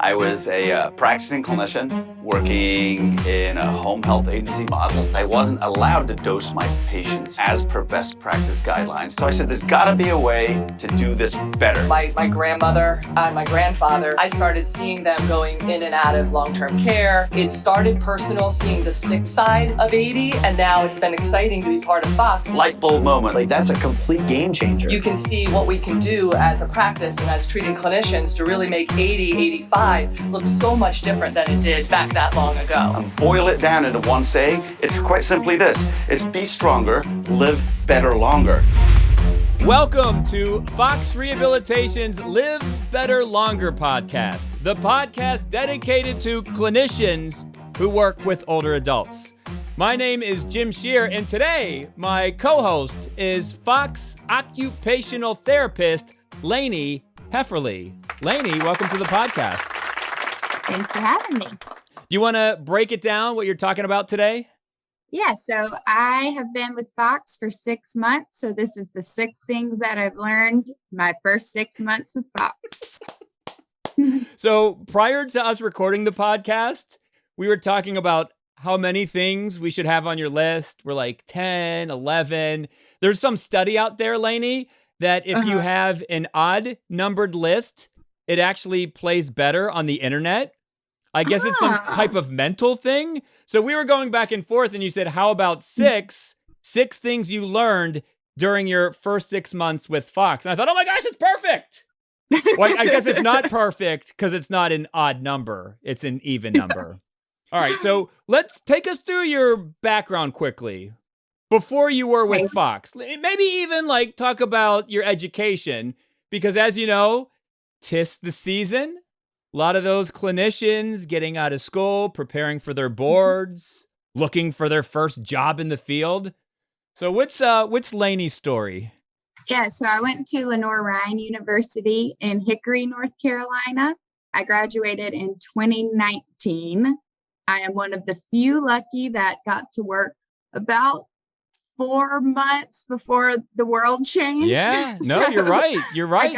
I was a practicing clinician working in a home health agency model. I wasn't allowed to dose my patients as per best practice guidelines. So I said, there's gotta be a way to do this better. My grandmother and my grandfather, I started seeing them going in and out of long-term care. It started personal, seeing the sick side of 80, and now it's been exciting to be part of FOX. Light bulb moment. Like, that's a complete game changer. You can see what we can do as a practice and as treating clinicians to really make 80, 85 look so much different than it did back that long ago. And boil it down into one saying, it's quite simply this. It's be stronger, live better longer. Welcome to FOX Rehabilitation's Live Better Longer podcast, the podcast dedicated to clinicians who work with older adults. My name is Jim Shear, and today my co-host is FOX occupational therapist Lanie Hefferly. Lanie, welcome to the podcast. Thanks for having me. You want to break it down what you're talking about today? Yeah, so I have been with FOX for 6 months. So this is the 6 things that I've learned my first 6 months with FOX. So prior to us recording the podcast, we were talking about how many things we should have on your list. We're like 10, 11. There's some study out there, Lanie, that if you have an odd numbered list, it actually plays better on the internet. I guess it's some type of mental thing. So we were going back and forth, and you said, how about six things you learned during your first 6 months with FOX? And I thought, oh my gosh, it's perfect. Well, I guess it's not perfect because it's not an odd number. It's an even number. All right, so let's take us through your background quickly. Before you were with FOX, maybe even like talk about your education, because as you know, 'tis the season. A lot of those clinicians getting out of school, preparing for their boards, looking for their first job in the field. So what's Lanie's story? Yeah, so I went to Lenoir-Rhyne University in Hickory, North Carolina. I graduated in 2019. I am one of the few lucky that got to work about 4 months before the world changed. Yeah, no, you're right. You're right.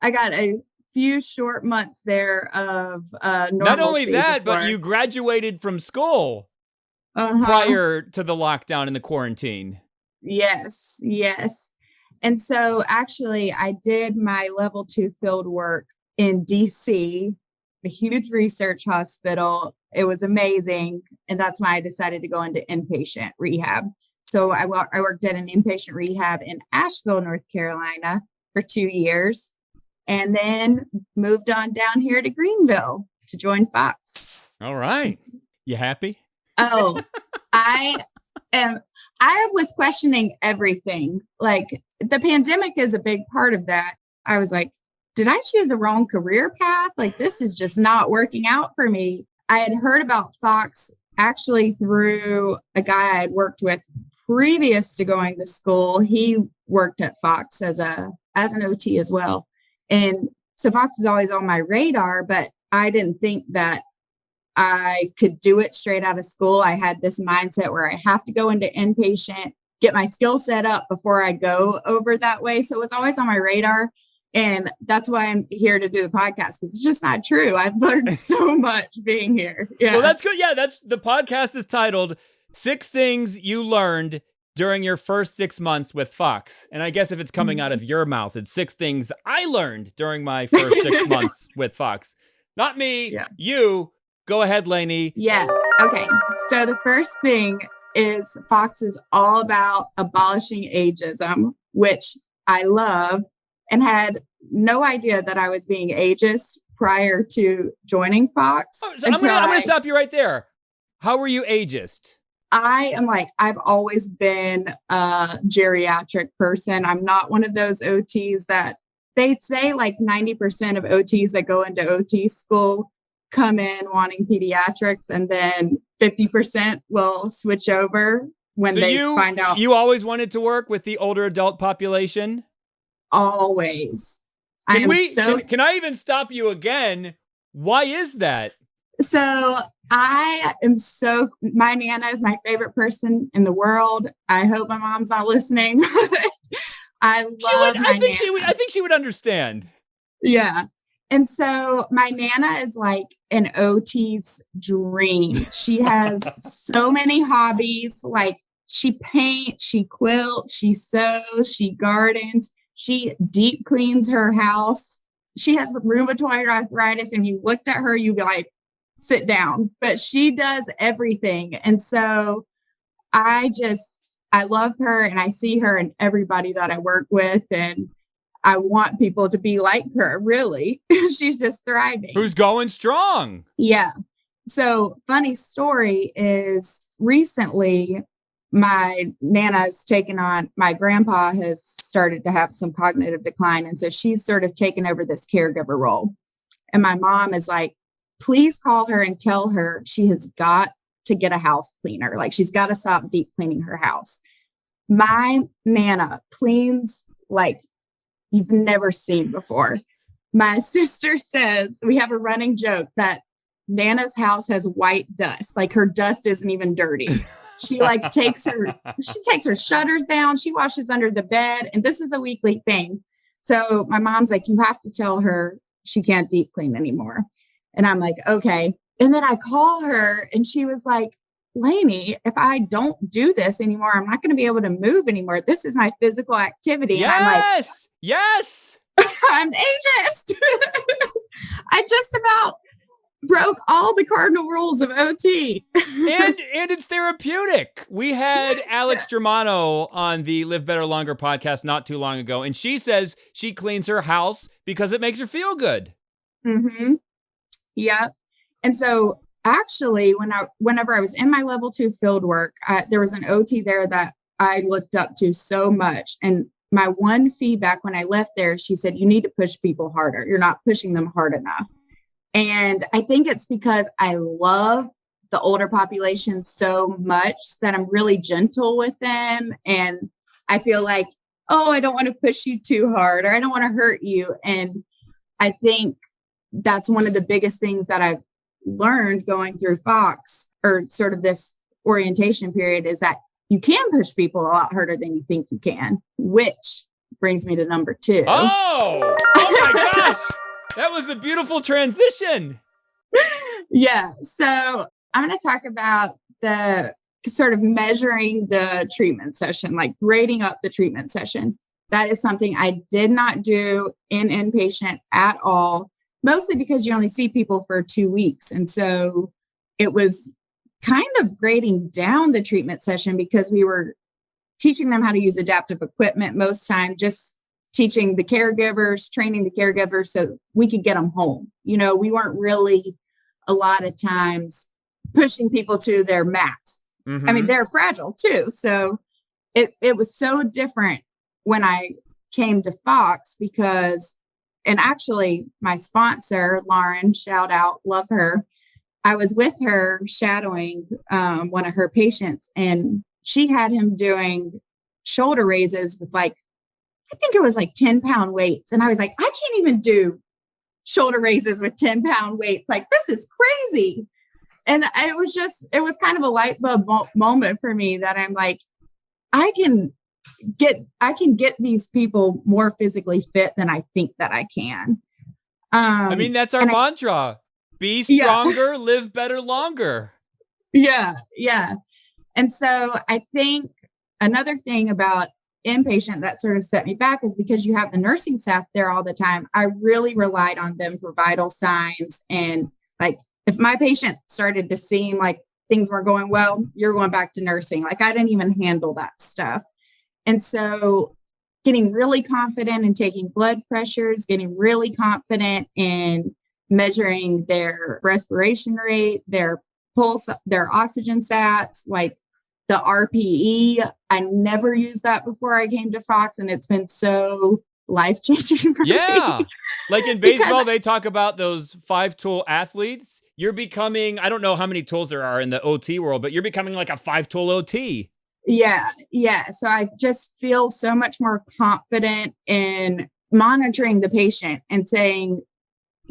I got a few short months there of normalcy. Not only that, but you graduated from school prior to the lockdown and the quarantine. Yes. And so actually I did my level 2 field work in DC, a huge research hospital. It was amazing. And that's why I decided to go into inpatient rehab. So I worked at an inpatient rehab in Asheville, North Carolina for 2 years. And then moved on down here to Greenville to join FOX. All right. You happy? Oh, I was questioning everything. Like, the pandemic is a big part of that. I was like, did I choose the wrong career path? Like, this is just not working out for me. I had heard about FOX actually through a guy I had worked with previous to going to school. He worked at FOX as an OT as well. And so FOX was always on my radar, but I didn't think that I could do it straight out of school. I had this mindset where I have to go into inpatient, get my skill set up before I go over that way. So it was always on my radar. And that's why I'm here to do the podcast, because it's just not true. I've learned so much being here. Yeah. Well, that's good. Yeah, the podcast is titled 6 Things You Learned During Your First 6 Months with FOX. And I guess if it's coming out of your mouth, it's 6 things I learned during my first 6 months with FOX. Not me, you. Go ahead, Lanie. Yeah. Okay. So the first thing is FOX is all about abolishing ageism, which I love, and had no idea that I was being ageist prior to joining FOX. Oh, so I'm going to stop you right there. How were you ageist? I am like, I've always been a geriatric person. I'm not one of those OTs that they say like 90% of OTs that go into OT school come in wanting pediatrics, and then 50% will switch over when they find out. You always wanted to work with the older adult population? Always. Can I even stop you again? Why is that? So my Nana is my favorite person in the world. I hope my mom's not listening. I think she would understand. Yeah. And so my Nana is like an OT's dream. She has so many hobbies. Like she paints, she quilts, she sews, she gardens, she deep cleans her house. She has rheumatoid arthritis, and you looked at her, you'd be like, sit down. But she does everything. And so I love her, and I see her in everybody that I work with, and I want people to be like her, really. She's just thriving. Who's going strong? Yeah. So funny story is recently my Nana's taken on, my grandpa has started to have some cognitive decline. And so she's sort of taken over this caregiver role. And my mom is like, please call her and tell her she has got to get a house cleaner. Like she's got to stop deep cleaning her house. My Nana cleans like you've never seen before. My sister says, we have a running joke that Nana's house has white dust. Like her dust isn't even dirty. She like takes her shutters down. She washes under the bed. And this is a weekly thing. So my mom's like, you have to tell her she can't deep clean anymore. And I'm like, okay. And then I call her and she was like, Lanie, if I don't do this anymore, I'm not going to be able to move anymore. This is my physical activity. Yes. And I'm like, yes. I'm ageist. I just about broke all the cardinal rules of OT. and it's therapeutic. We had Alex Germano on the Live Better Longer podcast not too long ago, and she says she cleans her house because it makes her feel good. Mm-hmm. Yeah. And so actually, whenever I was in my level 2 field work, there was an OT there that I looked up to so much. And my one feedback when I left there, she said, you need to push people harder. You're not pushing them hard enough. And I think it's because I love the older population so much that I'm really gentle with them. And I feel like, oh, I don't want to push you too hard, or I don't want to hurt you. And I think that's one of the biggest things that I've learned going through FOX, or sort of this orientation period, is that you can push people a lot harder than you think you can, which brings me to number 2. Oh my gosh. That was a beautiful transition. Yeah. So I'm going to talk about the sort of measuring the treatment session, like grading up the treatment session. That is something I did not do in inpatient at all, mostly because you only see people for 2 weeks. And so it was kind of grading down the treatment session because we were teaching them how to use adaptive equipment most time, just teaching the caregivers, training the caregivers so we could get them home. You know, we weren't really a lot of times pushing people to their max. Mm-hmm. I mean, they're fragile too. So it was so different when I came to FOX because, and actually my sponsor, Lauren, shout out, love her. I was with her shadowing one of her patients, and she had him doing shoulder raises with like, I think it was like 10-pound weights. And I was like, I can't even do shoulder raises with 10-pound weights. Like, this is crazy. And it was kind of a light bulb moment for me that I'm like, I can get these people more physically fit than I think that I can. I mean, that's our mantra. Be stronger, live better longer. Yeah. Yeah. And so I think another thing about inpatient that sort of set me back is because you have the nursing staff there all the time. I really relied on them for vital signs. And like, if my patient started to seem like things weren't going well, you're going back to nursing. Like, I didn't even handle that stuff. And so getting really confident in taking blood pressures, getting really confident in measuring their respiration rate, their pulse, their oxygen sats, like the RPE. I never used that before I came to FOX, and it's been so life-changing for me. Like in baseball, they talk about those 5-tool athletes. You're becoming, I don't know how many tools there are in the OT world, but you're becoming like a 5-tool OT. Yeah. So I just feel so much more confident in monitoring the patient and saying,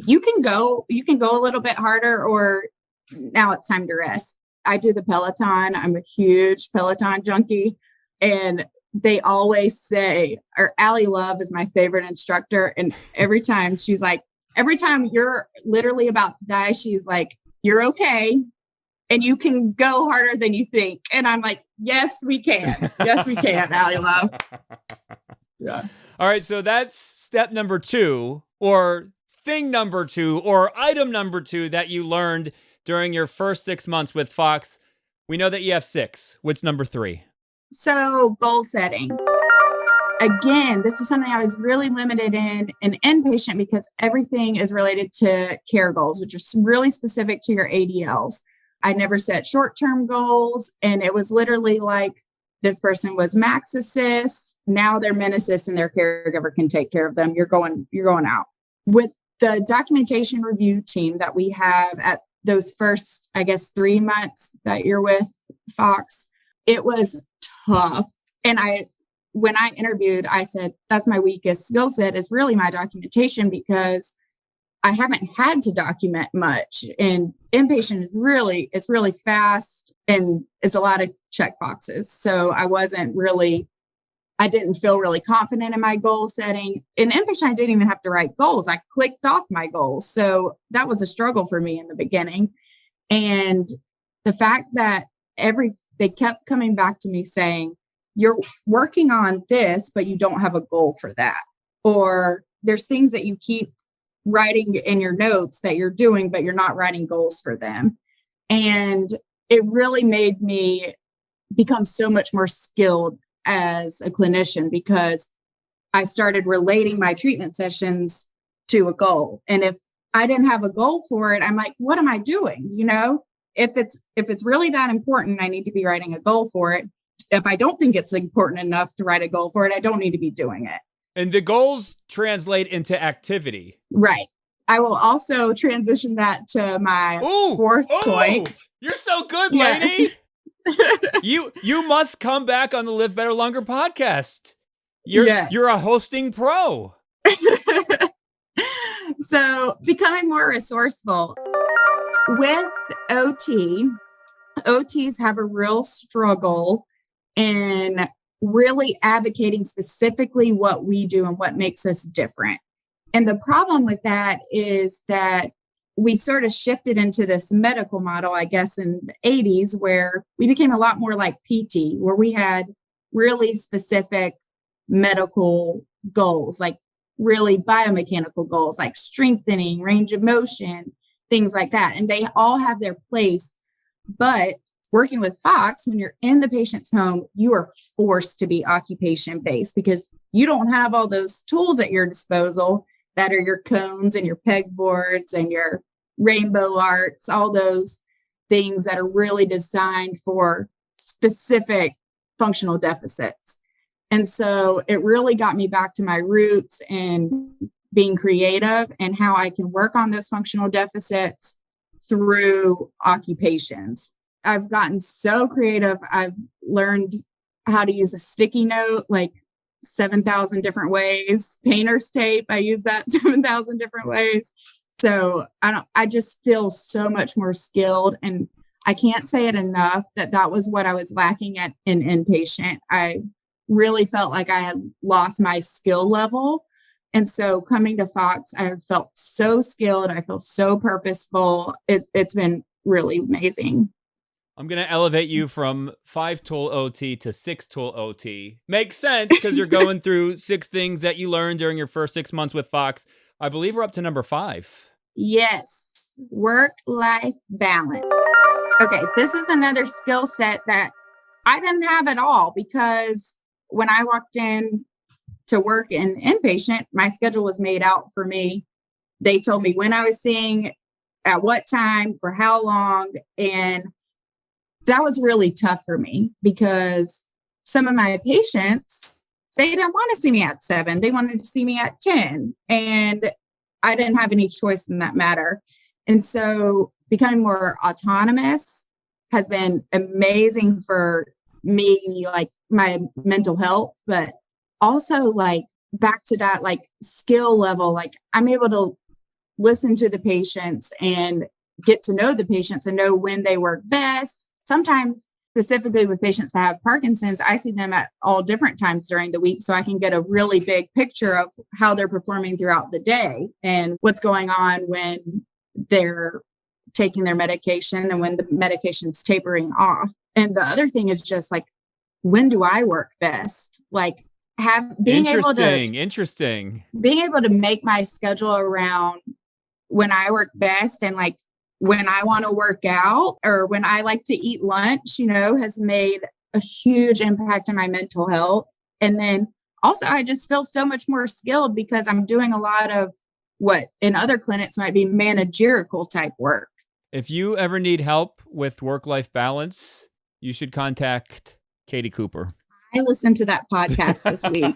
you can go a little bit harder, or now it's time to rest. I do the Peloton. I'm a huge Peloton junkie. And they always say, or Allie Love is my favorite instructor. And every time she's like, every time you're literally about to die, she's like, you're okay. And you can go harder than you think. And I'm like, yes, we can. Yes, we can, Allie love. Yeah. All right. So that's step number 2, or thing number 2, or item number 2 that you learned during your first 6 months with Fox. We know that you have 6. What's number 3? So goal setting. Again, this is something I was really limited in an inpatient because everything is related to care goals, which are really specific to your ADLs. I never set short-term goals. And it was literally like, this person was max assist. Now they're min assist and their caregiver can take care of them. You're going out. With the documentation review team that we have at those first, I guess, 3 months that you're with Fox, it was tough. And when I interviewed, I said, that's my weakest skill set is really my documentation because I haven't had to document much. And inpatient is it's really fast and it's a lot of check boxes. So I didn't feel really confident in my goal setting. In inpatient, I didn't even have to write goals. I clicked off my goals. So that was a struggle for me in the beginning. And the fact that they kept coming back to me saying, you're working on this, but you don't have a goal for that. Or there's things that you keep writing in your notes that you're doing, but you're not writing goals for them. And it really made me become so much more skilled as a clinician because I started relating my treatment sessions to a goal. And if I didn't have a goal for it, I'm like, what am I doing? If it's really that important, I need to be writing a goal for it. If I don't think it's important enough to write a goal for it, I don't need to be doing it. And the goals translate into activity. Right. I will also transition that to my fourth point. You're so good, Lanie. Yes. You must come back on the Live Better Longer podcast. You're a hosting pro. So becoming more resourceful. With OTs have a real struggle in really advocating specifically what we do and what makes us different. And the problem with that is that we sort of shifted into this medical model, I guess, in the 80s, where we became a lot more like PT, where we had really specific medical goals, like really biomechanical goals, like strengthening, range of motion, things like that. And they all have their place. But working with Fox, when you're in the patient's home, you are forced to be occupation-based because you don't have all those tools at your disposal that are your cones and your pegboards and your rainbow arts, all those things that are really designed for specific functional deficits. And so it really got me back to my roots and being creative and how I can work on those functional deficits through occupations. I've gotten so creative. I've learned how to use a sticky note, like 7,000 different ways. Painter's tape, I use that 7,000 different ways. So I just feel so much more skilled, and I can't say it enough that was what I was lacking at in inpatient. I really felt like I had lost my skill level. And so coming to Fox, I have felt so skilled. I feel so purposeful. It's been really amazing. I'm going to elevate you from 5-tool OT to 6-tool OT. Makes sense because you're going through 6 things that you learned during your first 6 months with Fox. I believe we're up to number 5. Yes. Work-life balance. Okay. This is another skill set that I didn't have at all because when I walked in to work in inpatient, my schedule was made out for me. They told me when I was seeing, at what time, for how long. And that was really tough for me because some of my patients, they didn't want to see me at 7. They wanted to see me at 10. And I didn't have any choice in that matter. And so becoming more autonomous has been amazing for me, like my mental health, but also like back to that like skill level, like I'm able to listen to the patients and get to know the patients and know when they work best. Sometimes specifically with patients that have Parkinson's, I see them at all different times during the week. So I can get a really big picture of how they're performing throughout the day and what's going on when they're taking their medication and when the medication's tapering off. And the other thing is just like, when do I work best? Like being able to make my schedule around when I work best and like when I want to work out or when I like to eat lunch, has made a huge impact on my mental health. And then also I just feel so much more skilled because I'm doing a lot of what in other clinics might be managerial type work. If you ever need help with work-life balance, you should contact Katie Cooper. I listened to that podcast this week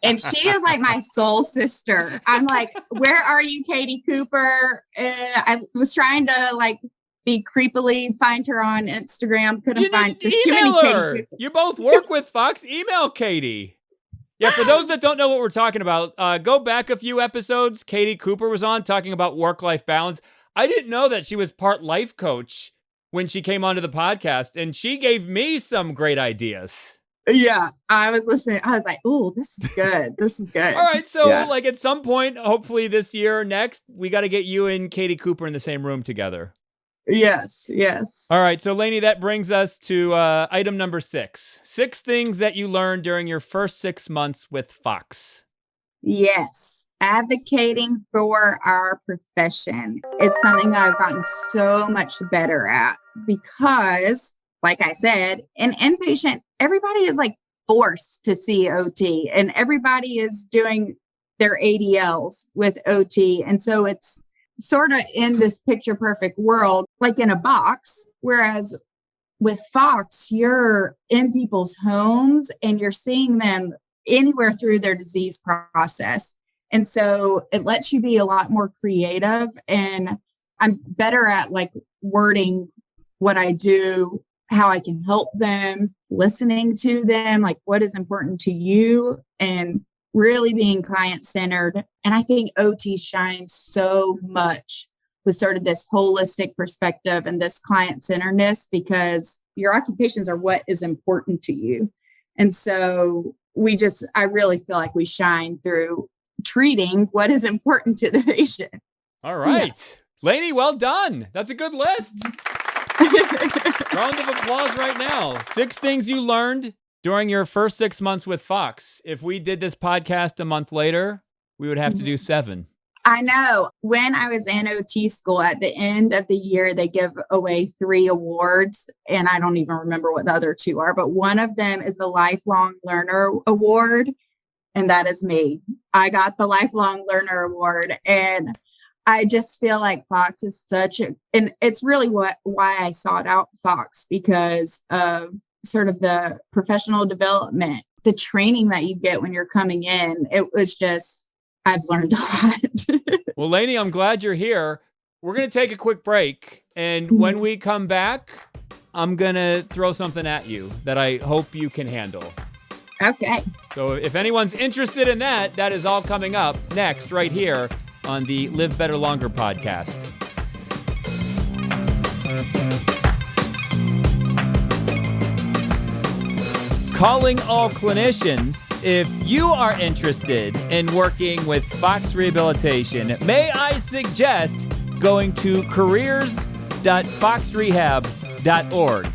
and she is like my soul sister. I'm like, where are you, Katie Cooper? I was trying to like be creepily find her on Instagram. Couldn't find. There's too many Katie Cooper. You both work with Fox. Email Katie. Yeah, for those that don't know what we're talking about, go back a few episodes. Katie Cooper was on talking about work-life balance. I didn't know that she was part life coach when she came onto the podcast, and she gave me some great ideas. Yeah, I was listening. I was like, "Oh, this is good. This is good." All right, so like at some point, hopefully this year or next, we got to get you and Katie Cooper in the same room together. Yes. All right, so Lanie, that brings us to item number 6. 6 things that you learned during your first 6 months with Fox. Yes, advocating for our profession. It's something I've gotten so much better at because, like I said, in inpatient, everybody is like forced to see OT and everybody is doing their ADLs with OT. And so it's sort of in this picture perfect world, like in a box. Whereas with Fox, you're in people's homes and you're seeing them anywhere through their disease process. And so it lets you be a lot more creative. And I'm better at like wording what I do, how I can help them, listening to them, like what is important to you, and really being client-centered. And I think OT shines so much with sort of this holistic perspective and this client-centeredness because your occupations are what is important to you. And so I really feel like we shine through treating what is important to the patient. All right. Yes. Lanie, well done. That's a good list. Round of applause right now. 6 things you learned during your first 6 months with Fox. If we did this podcast a month later, we would have to do 7. I know. When I was in OT school at the end of the year, they give away 3 awards, and I don't even remember what the other 2 are, but one of them is the Lifelong Learner Award, and that is me. I got the Lifelong Learner Award, and I just feel like Fox is and it's really why I sought out Fox because of sort of the professional development, the training that you get when you're coming in. It was just, I've learned a lot. Well, Lanie, I'm glad you're here. We're going to take a quick break. And when we come back, I'm going to throw something at you that I hope you can handle. Okay. So if anyone's interested in that, that is all coming up next right here on the Live Better Longer podcast. Calling all clinicians, if you are interested in working with Fox Rehabilitation, may I suggest going to careers.foxrehab.org.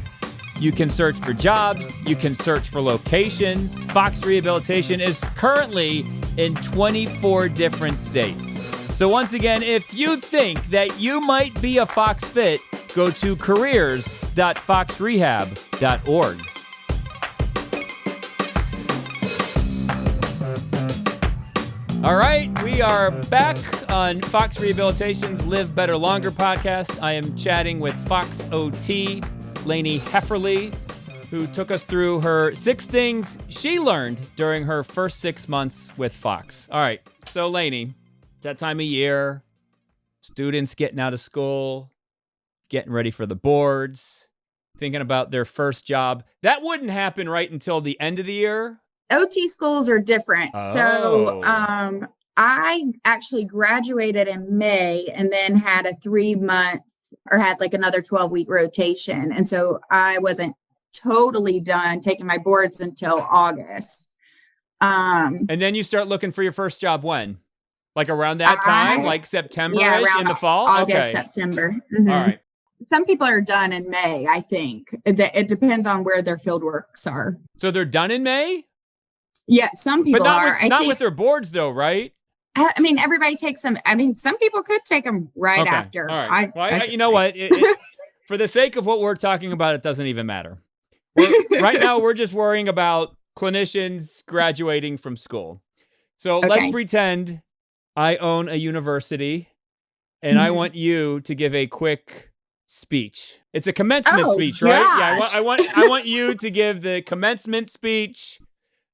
You can search for jobs, you can search for locations. Fox Rehabilitation is currently in 24 different states. So once again, if you think that you might be a Fox fit, go to careers.foxrehab.org. All right, we are back on Fox Rehabilitation's Live Better Longer podcast. I am chatting with Fox OT, Lanie Hefferly, who took us through her 6 things she learned during her first 6 months with Fox. All right, so Lanie, it's that time of year, students getting out of school, getting ready for the boards, thinking about their first job. That wouldn't happen right until the end of the year. OT schools are different. Oh. So I actually graduated in May and then had a 3-month or had like another 12-week rotation. And so I wasn't totally done taking my boards until August. And then you start looking for your first job when? Like around that time, like September-ish in the fall? August, September. Mm-hmm. All right. Some people are done in May, I think. It depends on where their field works are. So they're done in May? Yeah, some people but not are. Not with their boards though, right? I mean, everybody takes them. I mean, some people could take them right after. All right. You know what? For the sake of what we're talking about, it doesn't even matter. Right now, we're just worrying about clinicians graduating from school. So let's pretend I own a university and I want you to give a quick speech. It's a commencement speech, right? Gosh. Yeah, I want you to give the commencement speech.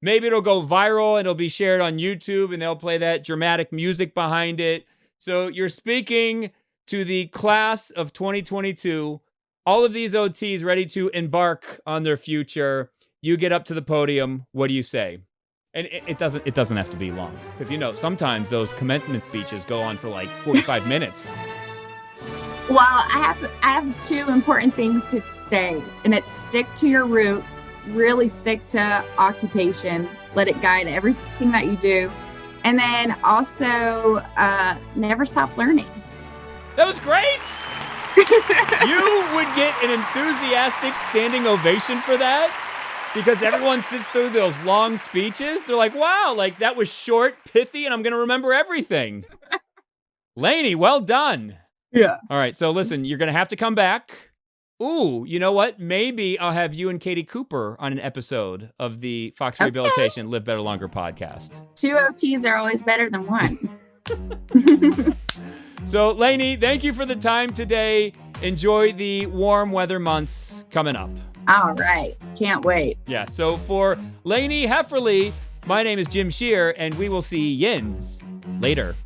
Maybe it'll go viral and it'll be shared on YouTube and they'll play that dramatic music behind it. So you're speaking to the class of 2022. All of these OTs ready to embark on their future. You get up to the podium. What do you say? And it doesn't have to be long because sometimes those commencement speeches go on for like 45 minutes. Well, I have two important things to say, and it's stick to your roots, really stick to occupation, let it guide everything that you do, and then also never stop learning. That was great. You would get an enthusiastic standing ovation for that because everyone sits through those long speeches. They're like, wow, like that was short, pithy, and I'm going to remember everything. Lanie, well done. Yeah. All right. So listen, you're going to have to come back. Ooh, you know what? Maybe I'll have you and Katie Cooper on an episode of the FOX Rehabilitation Live Better Longer podcast. 2 OTs are always better than 1. So Lanie, thank you for the time today. Enjoy the warm weather months coming up. All right. Can't wait. Yeah. So for Lanie Hefferly, my name is Jim Shear, and we will see yins later.